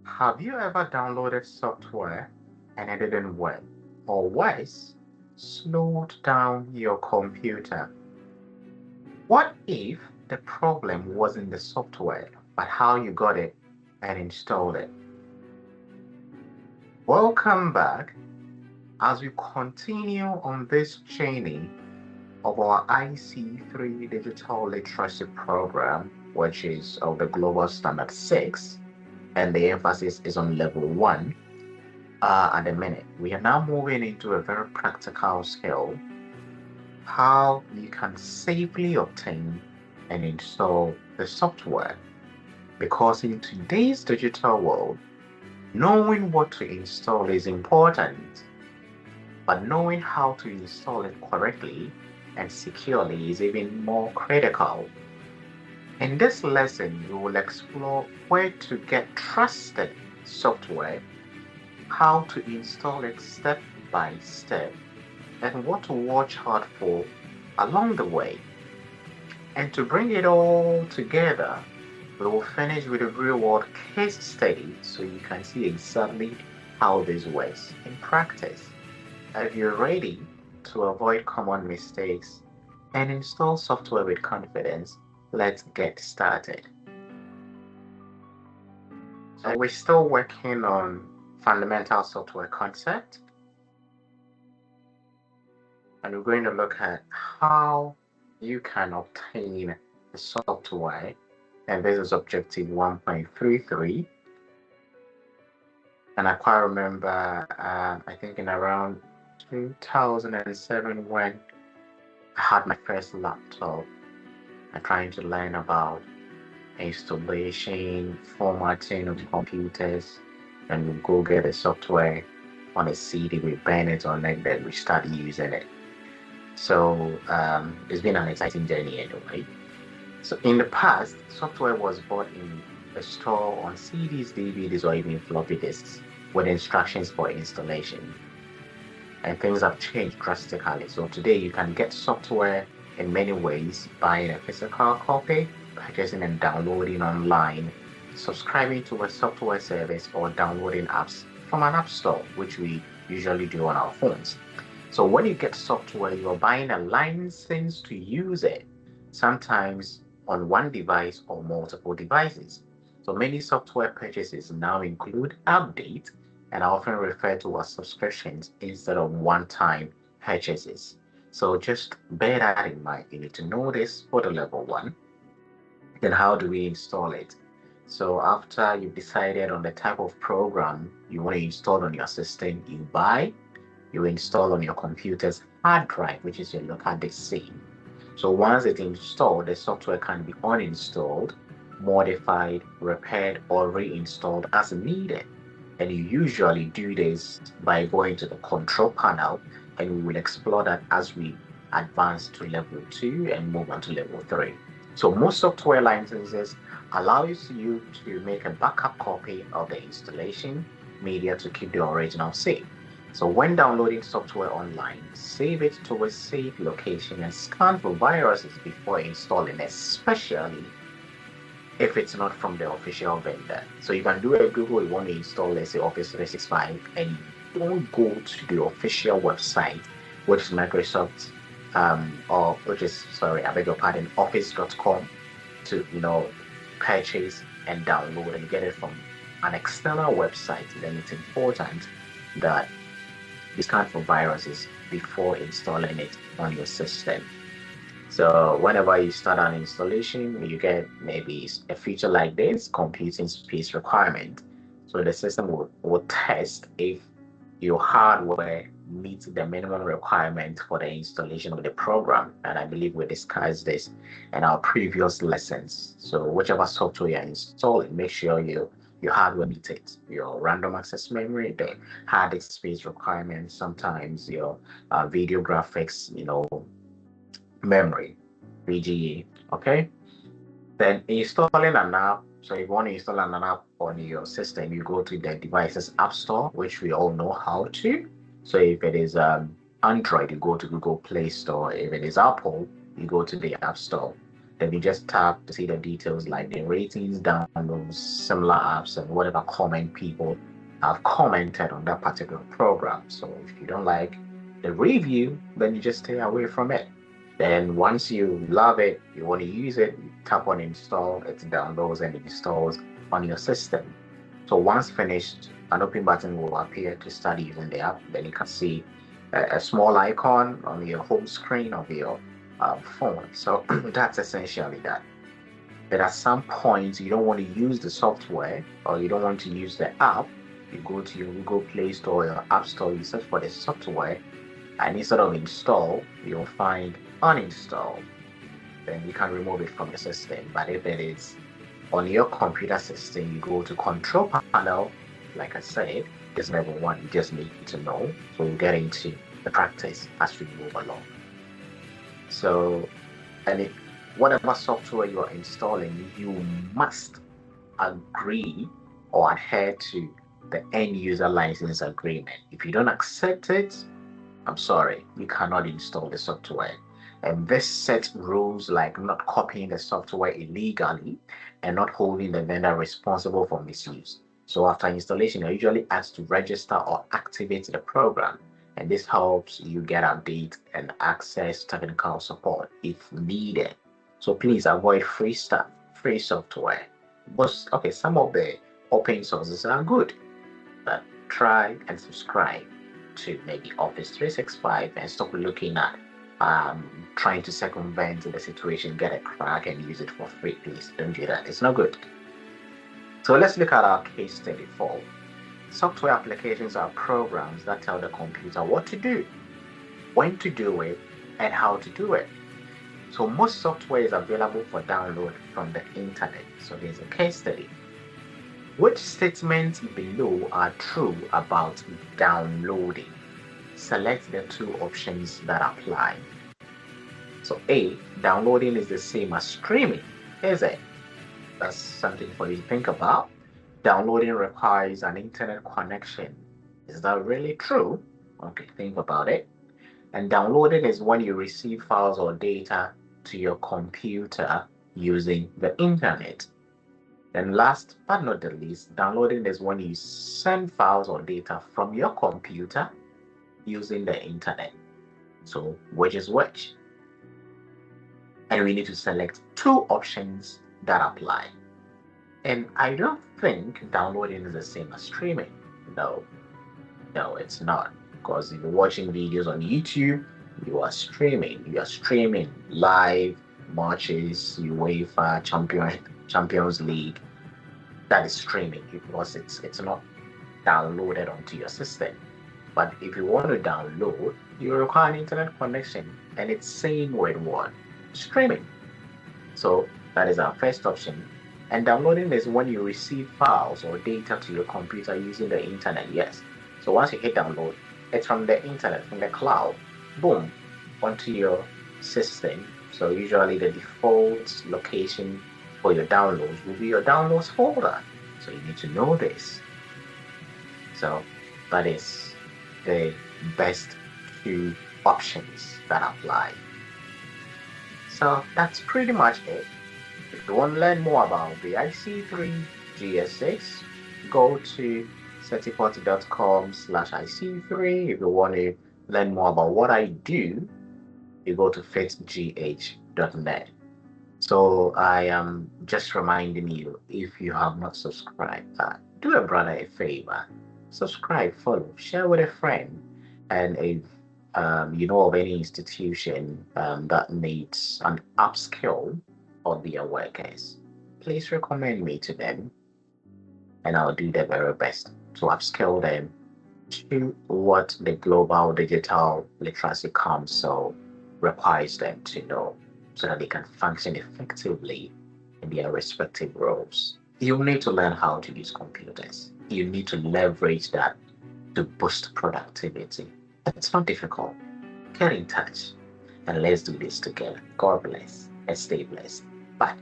Have you ever downloaded software and it didn't work? Or worse, slowed down your computer? What if the problem wasn't the software, but how you got it and installed it? Welcome back as we continue on this journey of our IC3 Digital Literacy Program, which is of the Global Standard 6, and the emphasis is on level 1. At the minute, we are now moving into a very practical skill, how you can safely obtain and install the software. Because in today's digital world, knowing what to install is important, but knowing how to install it correctly and securely is even more critical. In this lesson, we will explore where to get trusted software, how to install it step by step, and what to watch out for along the way. And to bring it all together, we will finish with a real-world case study so you can see exactly how this works in practice. If you're ready to avoid common mistakes and install software with confidence, let's get started. So we're still working on fundamental software concept, and we're going to look at how you can obtain the software, and this is objective 1.33. And I quite remember, I think in around 2007 when I had my first laptop and trying to learn about installation, formatting of computers, and we go get the software on a CD, we burn it on it, then we start using it. So it's been an exciting journey anyway. So in the past, software was bought in a store on CDs, DVDs, or even floppy disks with instructions for installation. And things have changed drastically. So today you can get software in many ways: buying a physical copy, purchasing and downloading online, subscribing to a software service, or downloading apps from an app store, which we usually do on our phones. So when you get software, you're buying a license to use it, sometimes on one device or multiple devices. So many software purchases now include updates and are often referred to as subscriptions instead of one-time purchases. So just bear that in mind. You need to know this for the level 1. Then how do we install it? So after you've decided on the type of program you want to install on your system, you install on your computer's hard drive, which is your local disk C. So once it's installed, the software can be uninstalled, modified, repaired, or reinstalled as needed. And you usually do this by going to the control panel, and we will explore that as we advance to level 2 and move on to level 3. So most software licenses allows you to make a backup copy of the installation media to keep the original safe. So when downloading software online, save it to a safe location and scan for viruses before installing, especially if it's not from the official vendor. So you can do a Google, you want to install, let's say, Office 365, and you don't go to the official website, which is Microsoft, office.com to, purchase and download and get it from an external website. Then it's important that you scan for viruses before installing it on your system. So whenever you start an installation, you get maybe a feature like this: computing space requirement. So the system will test if your hardware meets the minimum requirement for the installation of the program. And I believe we discussed this in our previous lessons. So whichever software you're installing, make sure your hardware meets it. Your random access memory, the hard disk space requirements, sometimes your video graphics, memory, VGA. Okay. Then installing an app. So if you want to install an app on your system, you go to the device's app store, which we all know how to. So if it is Android, you go to Google Play Store. If it is Apple, you go to the App Store. Then you just tap to see the details like the ratings, downloads, similar apps, and whatever comment people have commented on that particular program. So if you don't like the review, then you just stay away from it. Then once you love it, you want to use it, you tap on install, it downloads and it installs on your system. So once finished, an open button will appear to start using the app. Then you can see a small icon on your home screen of your phone. So that's essentially that. But at some point, you don't want to use the software or you don't want to use the app. You go to your Google Play Store or your App Store, you search for the software, and instead of install, you'll find uninstall. Then you can remove it from the system. But if it is on your computer system, you go to control panel. Like I said, it's level 1, you just need to know. So we'll get into the practice as we move along. So, and whatever software you are installing, you must agree or adhere to the end user license agreement. If you don't accept it, I'm sorry, you cannot install the software. And this sets rules like not copying the software illegally and not holding the vendor responsible for misuse. So after installation, you're usually asked to register or activate the program. And this helps you get updates and access technical support if needed. So please avoid free stuff, free software. But okay, some of the open sources are good, but try and subscribe to maybe Office 365 and stop looking at trying to circumvent the situation, get a crack and use it for free. Please don't do that. It's not good. So let's look at our case study 4. Software applications are programs that tell the computer what to do, when to do it, and how to do it. So most software is available for download from the internet. So here's a case study. Which statements below are true about downloading? Select the 2 options that apply. So A, downloading is the same as streaming, is it? That's something for you to think about. Downloading requires an internet connection. Is that really true? Okay, think about it. And downloading is when you receive files or data to your computer using the internet. Then last but not the least, downloading is when you send files or data from your computer using the internet. So which is which? And we need to select 2 options that apply. And I don't think downloading is the same as streaming. No, it's not. Because if you're watching videos on YouTube, you are streaming. You are streaming live matches, UEFA, Champions League. That is streaming because it's not downloaded onto your system. But if you want to download, you require an internet connection, and it's same with what? Streaming. So that is our first option. And downloading is when you receive files or data to your computer using the internet. Yes. So once you hit download, it's from the internet, from the cloud, boom, onto your system. So usually the default location for your downloads will be your downloads folder. So you need to know this. So that is the best 2 options that apply. So that's pretty much it. If you want to learn more about the IC3 GS6, go to certiport.com/IC3. If you want to learn more about what I do, you go to fittsgh.net. So I am just reminding you, if you have not subscribed, do a brother a favor. Subscribe, follow, share with a friend. And if you know of any institution that needs an upskill of their workers, please recommend me to them, and I'll do the very best to upskill them to what the Global Digital Literacy Council requires them to know, so that they can function effectively in their respective roles. You need to learn how to use computers. You need to leverage that to boost productivity. It's not difficult. Get in touch and let's do this together. God bless and stay blessed. Bye.